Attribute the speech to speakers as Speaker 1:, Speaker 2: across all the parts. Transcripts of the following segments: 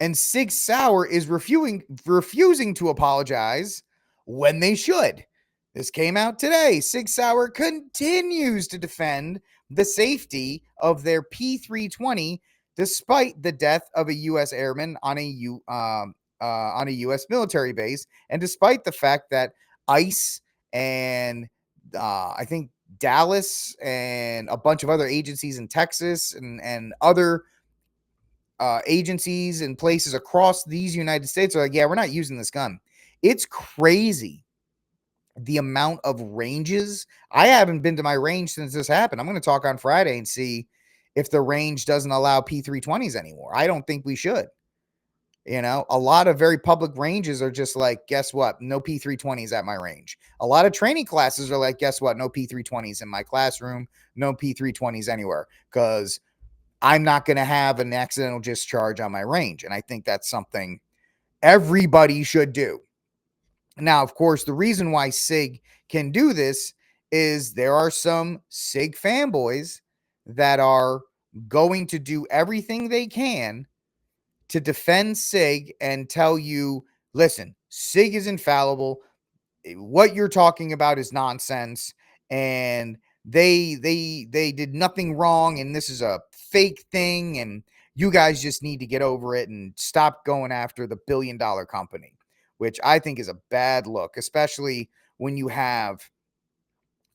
Speaker 1: And SIG Sauer is refusing to apologize when they should. This came out today. SIG Sauer continues to defend the safety of their P320 despite the death of a U.S. airman on a U.S. military base, and despite the fact that ICE and I think Dallas and a bunch of other agencies in Texas and other agencies and places across these United States are like, yeah, we're not using this gun. It's crazy the amount of ranges. I haven't been to my range since this happened. I'm going to talk on Friday and see if the range doesn't allow P320s anymore. I don't think we should. You know, a lot of very public ranges are just like, guess what? No P320s at my range. A lot of training classes are like, guess what? No P320s in my classroom. No P320s anywhere, because I'm not going to have an accidental discharge on my range. And I think that's something everybody should do. Now, of course, the reason why SIG can do this is there are some SIG fanboys that are going to do everything they can to defend SIG and tell you, listen, SIG is infallible. What you're talking about is nonsense. And they did nothing wrong, and this is a fake thing, and you guys just need to get over it and stop going after the billion-dollar company, which I think is a bad look, especially when you have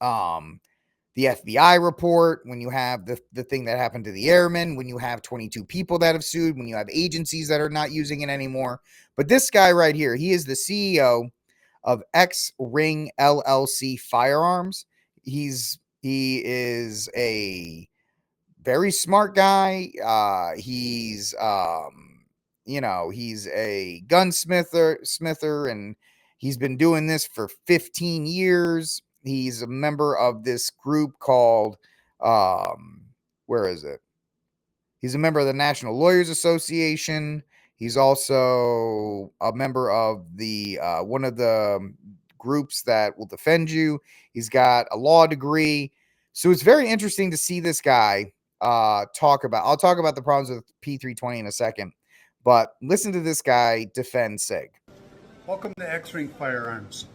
Speaker 1: the FBI report, when you have the thing that happened to the Airman, when you have 22 people that have sued, when you have agencies that are not using it anymore. But this guy right here, he is the CEO of X-Ring LLC Firearms. He is a very smart guy. He's he's a gunsmither, and he's been doing this for 15 years. He's a member of this group called where is it? He's a member of the National Lawyers Association. He's also a member of the one of the groups that will defend you. He's got a law degree. So it's very interesting to see this guy talk about. I'll talk about the problems with P320 in a second, but listen to this guy defend SIG.
Speaker 2: Welcome to X-Ring Firearms.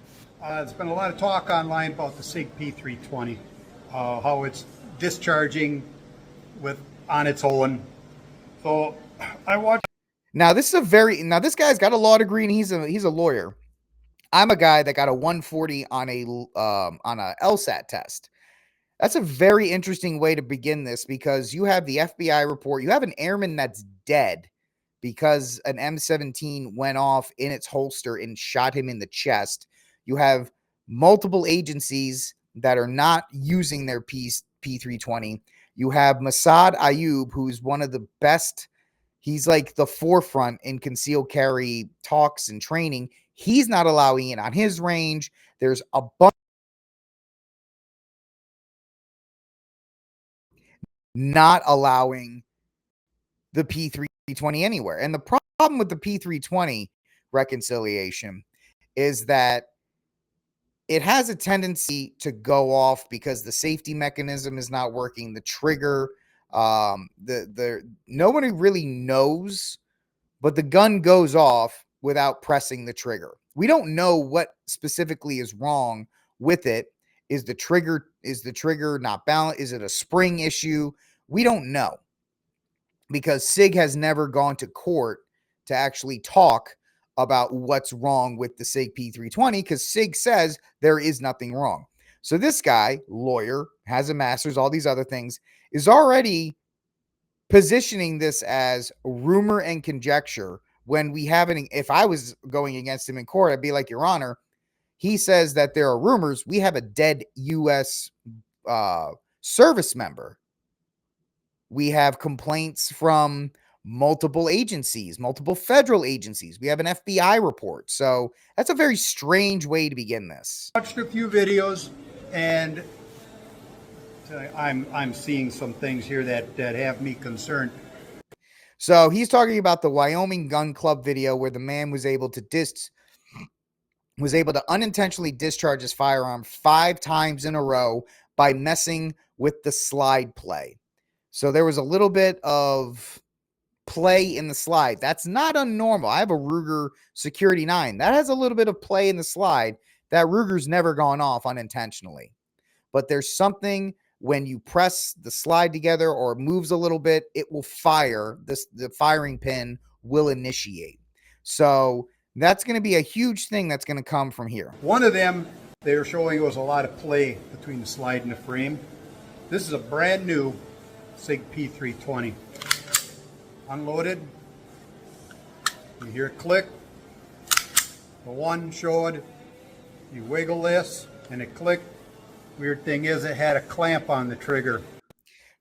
Speaker 2: There's been a lot of talk online about the SIG P320, how it's discharging on its own. So I watched.
Speaker 1: Now this guy's got a law degree and he's a lawyer. I'm a guy that got a 140 on a LSAT test. That's a very interesting way to begin this, because you have the FBI report. You have an airman that's dead because an M17 went off in its holster and shot him in the chest. You have multiple agencies that are not using their P320. You have Masad Ayub, who's one of the best. He's like the forefront in concealed carry talks and training. He's not allowing it on his range. There's a bunch not allowing the P320 anywhere. And the problem with the P320 reconciliation is that it has a tendency to go off because the safety mechanism is not working. The trigger, nobody really knows, but the gun goes off without pressing the trigger. We don't know what specifically is wrong with it. Is the trigger not balanced? Is it a spring issue? We don't know, because SIG has never gone to court to actually talk about what's wrong with the SIG P320, because SIG says there is nothing wrong. So this guy, lawyer, has a master's, all these other things, is already positioning this as rumor and conjecture, when we haven't. If I was going against him in court, I'd be like, Your Honor, he says that there are rumors. We have a dead U.S. Service member. We have complaints from multiple agencies, multiple federal agencies. We have an FBI report. So that's a very strange way to begin this.
Speaker 2: I watched a few videos, and I'm seeing some things here that have me concerned.
Speaker 1: So he's talking about the Wyoming Gun Club video where the man was able to unintentionally discharge his firearm 5 times in a row by messing with the slide play. So there was a little bit of play in the slide. That's not unnormal. I have a Ruger Security 9. That has a little bit of play in the slide. That Ruger's never gone off unintentionally. But there's something when you press the slide together or it moves a little bit, it will fire. The firing pin will initiate. So that's going to be a huge thing that's going to come from here.
Speaker 2: One of them, they were showing was a lot of play between the slide and the frame. This is a brand new SIG P320. Unloaded. You hear it click. The one showed, you wiggle this and it clicked. Weird thing is it had a clamp on the trigger.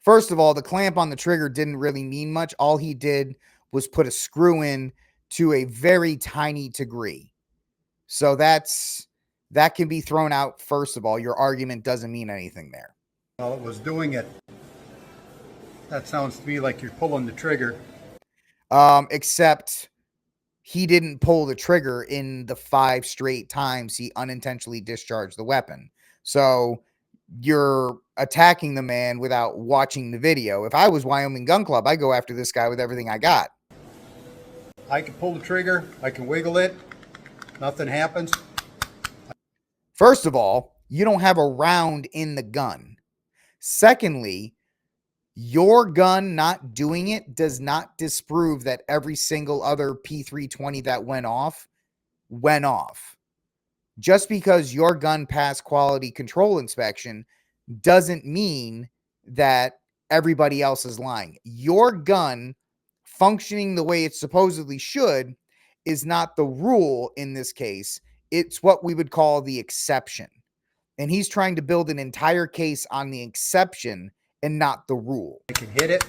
Speaker 1: First of all, the clamp on the trigger didn't really mean much. All he did was put a screw in to a very tiny degree. So that can be thrown out. First of all, your argument doesn't mean anything there.
Speaker 2: While it was doing it, that sounds to me like you're pulling the trigger.
Speaker 1: Except he didn't pull the trigger in the 5 straight times he unintentionally discharged the weapon. So you're attacking the man without watching the video. If I was Wyoming Gun Club, I'd go after this guy with everything I got.
Speaker 2: I can pull the trigger. I can wiggle it. Nothing happens.
Speaker 1: First of all, you don't have a round in the gun. Secondly, your gun not doing it does not disprove that every single other P320 that went off. Just because your gun passed quality control inspection doesn't mean that everybody else is lying. Your gun functioning the way it supposedly should is not the rule in this case. It's what we would call the exception. And he's trying to build an entire case on the exception and not the rule.
Speaker 2: I can hit it.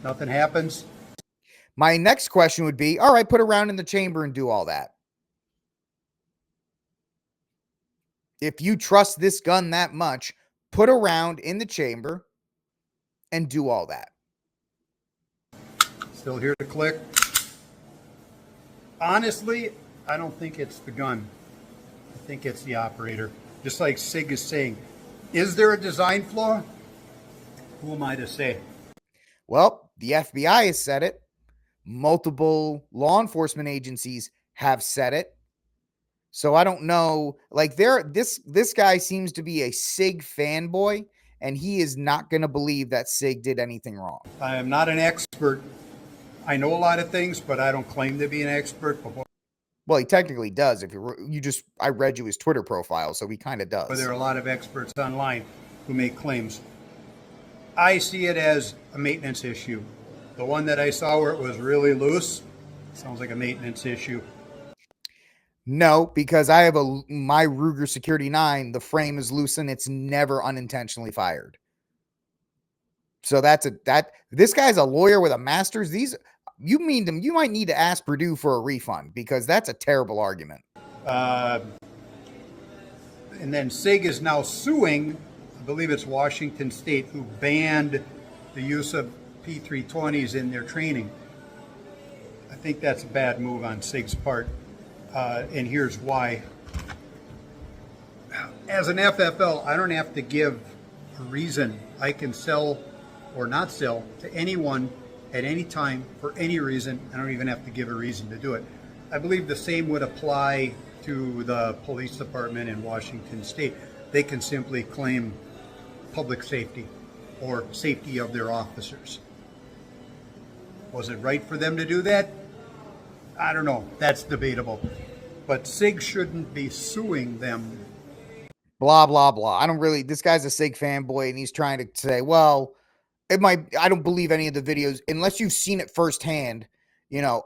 Speaker 2: Nothing happens.
Speaker 1: My next question would be, all right, put a round in the chamber and do all that. If you trust this gun that much, put a round in the chamber and do all that.
Speaker 2: Still hear the click. Honestly, I don't think it's the gun. I think it's the operator. Just like SIG is saying, is there a design flaw? Who am I to say? Well,
Speaker 1: the FBI has said it. Multiple law enforcement agencies have said it. So I don't know. Like this guy seems to be a SIG fanboy, and he is not going to believe that SIG did anything wrong.
Speaker 2: I am not an expert. I know a lot of things, but I don't claim to be an expert.
Speaker 1: Well, he technically does. If I read you his Twitter profile, so he kind of does.
Speaker 2: But there are a lot of experts online who make claims. I see it as a maintenance issue. The one that I saw where it was really loose sounds like a maintenance issue.
Speaker 1: No, because I have my Ruger Security 9, the frame is loose and it's never unintentionally fired. So this guy's a lawyer with a master's. You might need to ask Purdue for a refund because that's a terrible argument.
Speaker 2: And then SIG is now suing, I believe it's Washington State, who banned the use of P320s in their training. I think that's a bad move on SIG's part. And here's why. As an FFL, I don't have to give a reason. I can sell or not sell to anyone at any time for any reason. I don't even have to give a reason to do it. I believe the same would apply to the police department in Washington State. They can simply claim public safety or safety of their officers. Was it right for them to do that? I don't know. That's debatable. But SIG shouldn't be suing them.
Speaker 1: Blah, blah, blah. This guy's a SIG fanboy and he's trying to say, well, I don't believe any of the videos unless you've seen it firsthand.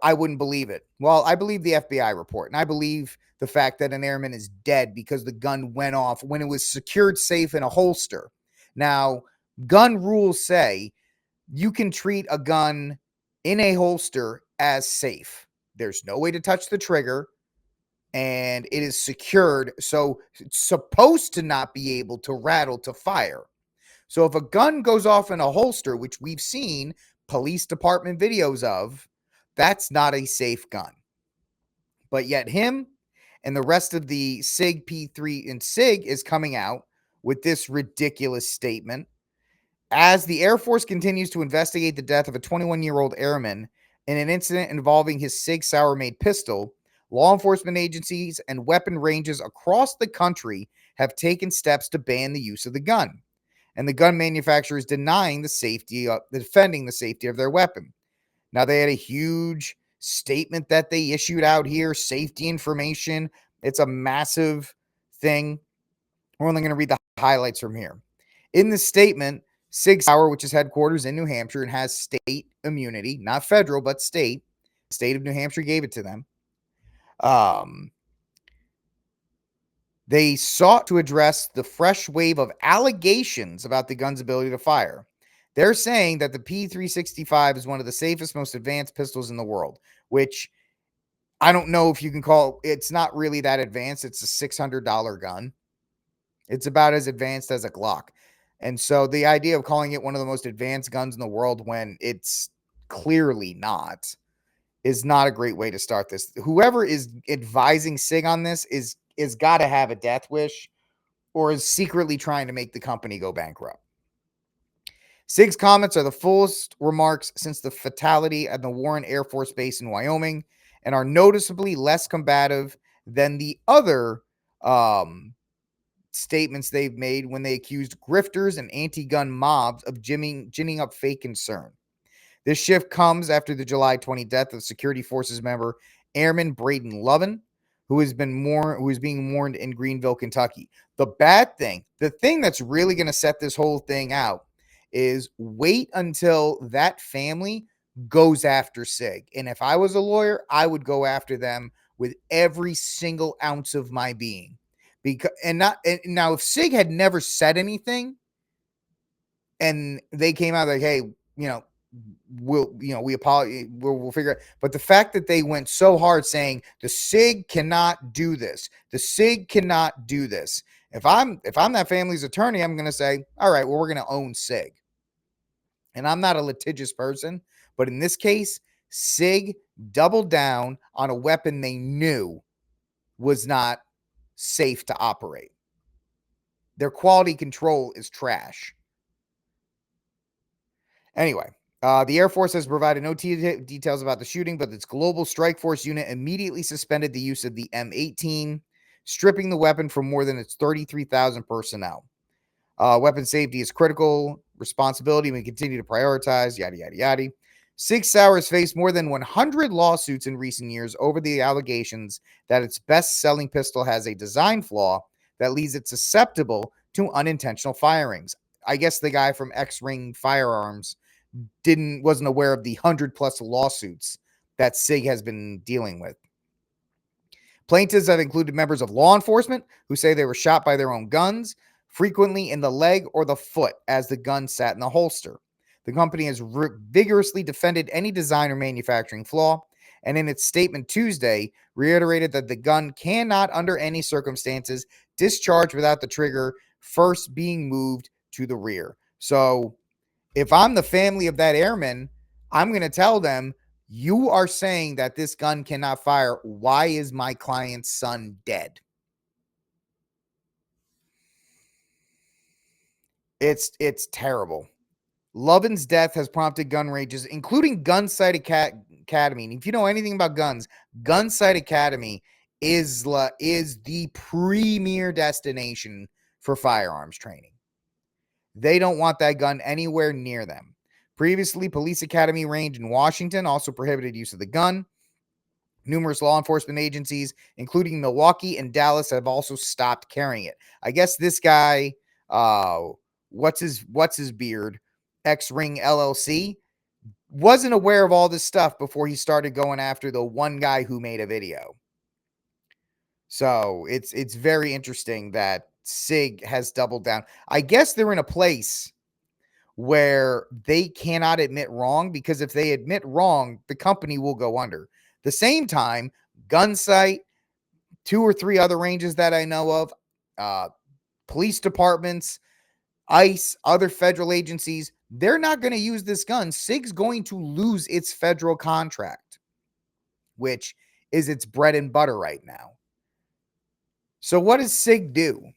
Speaker 1: I wouldn't believe it. Well, I believe the FBI report, and I believe the fact that an airman is dead because the gun went off when it was secured safe in a holster. Now, gun rules say you can treat a gun in a holster as safe. There's no way to touch the trigger, and it is secured, so it's supposed to not be able to rattle to fire. So if a gun goes off in a holster, which we've seen police department videos of, that's not a safe gun. But yet him and the rest of the SIG P3 and SIG is coming out with this ridiculous statement As the Air Force continues to investigate the death of a 21-year-old airman in an incident involving his SIG Sauer made pistol, law enforcement agencies and weapon ranges across the country have taken steps to ban the use of the gun, and the gun manufacturers defending the safety of their weapon. Now, they had a huge statement that they issued out here, safety information. It's a massive thing. We're only going to read the highlights from here. In the statement, SIG Sauer, which is headquarters in New Hampshire and has state immunity, not federal, but state. The state of New Hampshire gave it to them. They sought to address the fresh wave of allegations about the gun's ability to fire. They're saying that the P365 is one of the safest, most advanced pistols in the world, which I don't know if you can call it's not really that advanced. It's a $600 gun. It's about as advanced as a Glock. And so the idea of calling it one of the most advanced guns in the world when it's clearly not is not a great way to start this. Whoever is advising SIG on this is got to have a death wish or is secretly trying to make the company go bankrupt. SIG's comments are the fullest remarks since the fatality at the Warren Air Force Base in Wyoming and are noticeably less combative than the other statements they've made when they accused grifters and anti-gun mobs of ginning up fake concern. This shift comes after the July 20 death of Security Forces member Airman Braden Lovin, who is being mourned in Greenville, Kentucky. The thing that's really going to set this whole thing out is wait until that family goes after SIG. And if I was a lawyer, I would go after them with every single ounce of my being. Now, if SIG had never said anything and they came out like, hey, we apologize, we'll figure it. But the fact that they went so hard saying the SIG cannot do this, the SIG cannot do this. If I'm that family's attorney, I'm going to say, all right, well, we're going to own SIG. And I'm not a litigious person, but in this case, SIG doubled down on a weapon they knew was not safe to operate. Their quality control is trash. Anyway, the Air Force has provided no details about the shooting, but its Global Strike Force unit immediately suspended the use of the M18, stripping the weapon from more than its 33,000 personnel. Weapon safety is critical responsibility. We continue to prioritize, yada, yada, yada. SIG Sauer has faced more than 100 lawsuits in recent years over the allegations that its best-selling pistol has a design flaw that leaves it susceptible to unintentional firings. I guess the guy from X-Ring Firearms wasn't aware of the 100+ lawsuits that SIG has been dealing with. Plaintiffs have included members of law enforcement who say they were shot by their own guns, frequently in the leg or the foot as the gun sat in the holster. The company has vigorously defended any design or manufacturing flaw, and in its statement Tuesday, reiterated that the gun cannot, under any circumstances, discharge without the trigger first being moved to the rear. So, if I'm the family of that airman, I'm going to tell them, you are saying that this gun cannot fire. Why is my client's son dead? It's terrible. Lovin's death has prompted gun ranges, including Gunsight Academy. And if you know anything about guns, Gunsight Academy is the premier destination for firearms training. They don't want that gun anywhere near them. Previously, Police Academy Range in Washington also prohibited use of the gun. Numerous law enforcement agencies, including Milwaukee and Dallas, have also stopped carrying it. I guess this guy, what's his beard, X-Ring LLC, wasn't aware of all this stuff before he started going after the one guy who made a video. So it's very interesting that SIG has doubled down. I guess they're in a place where they cannot admit wrong, because if they admit wrong, the company will go under. The same time, Gunsight, 2 or 3 other ranges that I know of, police departments, ICE, other federal agencies, they're not going to use this gun. SIG's going to lose its federal contract, which is its bread and butter right now. So what does SIG do?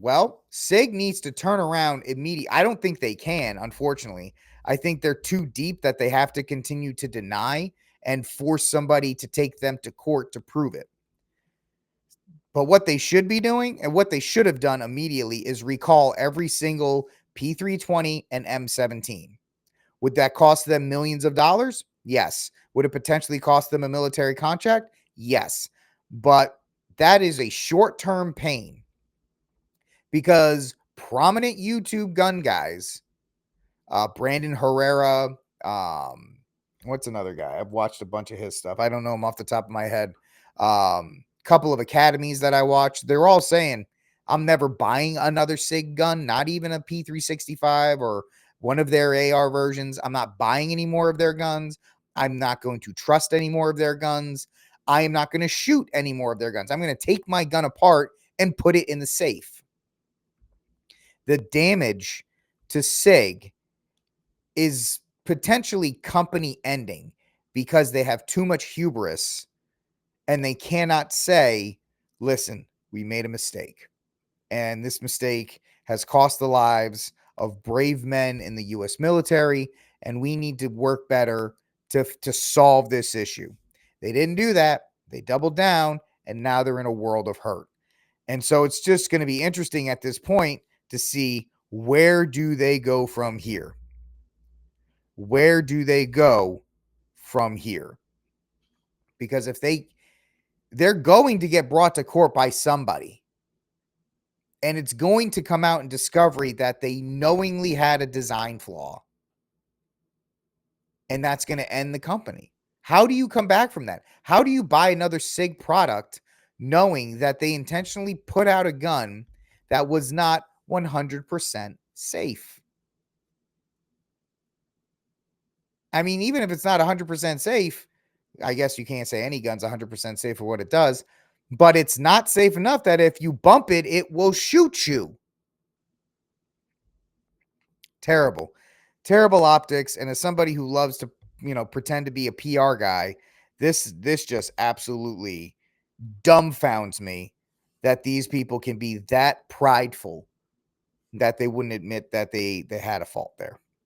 Speaker 1: Well, SIG needs to turn around immediately. I don't think they can, unfortunately. I think they're too deep that they have to continue to deny and force somebody to take them to court to prove it. But what they should be doing and what they should have done immediately is recall every single P320 and M17. Would that cost them millions of dollars? Yes. Would it potentially cost them a military contract? Yes. But that is a short-term pain because prominent YouTube gun guys, Brandon Herrera, what's another guy? I've watched a bunch of his stuff. I don't know him off the top of my head. Couple of academies that I watched, they're all saying, I'm never buying another SIG gun, not even a P365 or one of their AR versions. I'm not buying any more of their guns. I'm not going to trust any more of their guns. I am not going to shoot any more of their guns. I'm going to take my gun apart and put it in the safe. The damage to SIG is potentially company ending because they have too much hubris and they cannot say, listen, we made a mistake. And this mistake has cost the lives of brave men in the U.S. military, and we need to work better to solve this issue. They didn't do that. They doubled down, and now they're in a world of hurt. And so it's just going to be interesting at this point to see where do they go from here? Where do they go from here? Because if they're going to get brought to court by somebody, and it's going to come out in discovery that they knowingly had a design flaw, and that's going to end the company. How do you come back from that? How do you buy another SIG product knowing that they intentionally put out a gun that was not 100% safe? I mean, even if it's not 100% safe, I guess you can't say any gun's 100% safe for what it does, but it's not safe enough that if you bump it, it will shoot you. Terrible, terrible optics. And as somebody who loves to, pretend to be a PR guy, this just absolutely dumbfounds me that these people can be that prideful that they wouldn't admit that they had a fault there.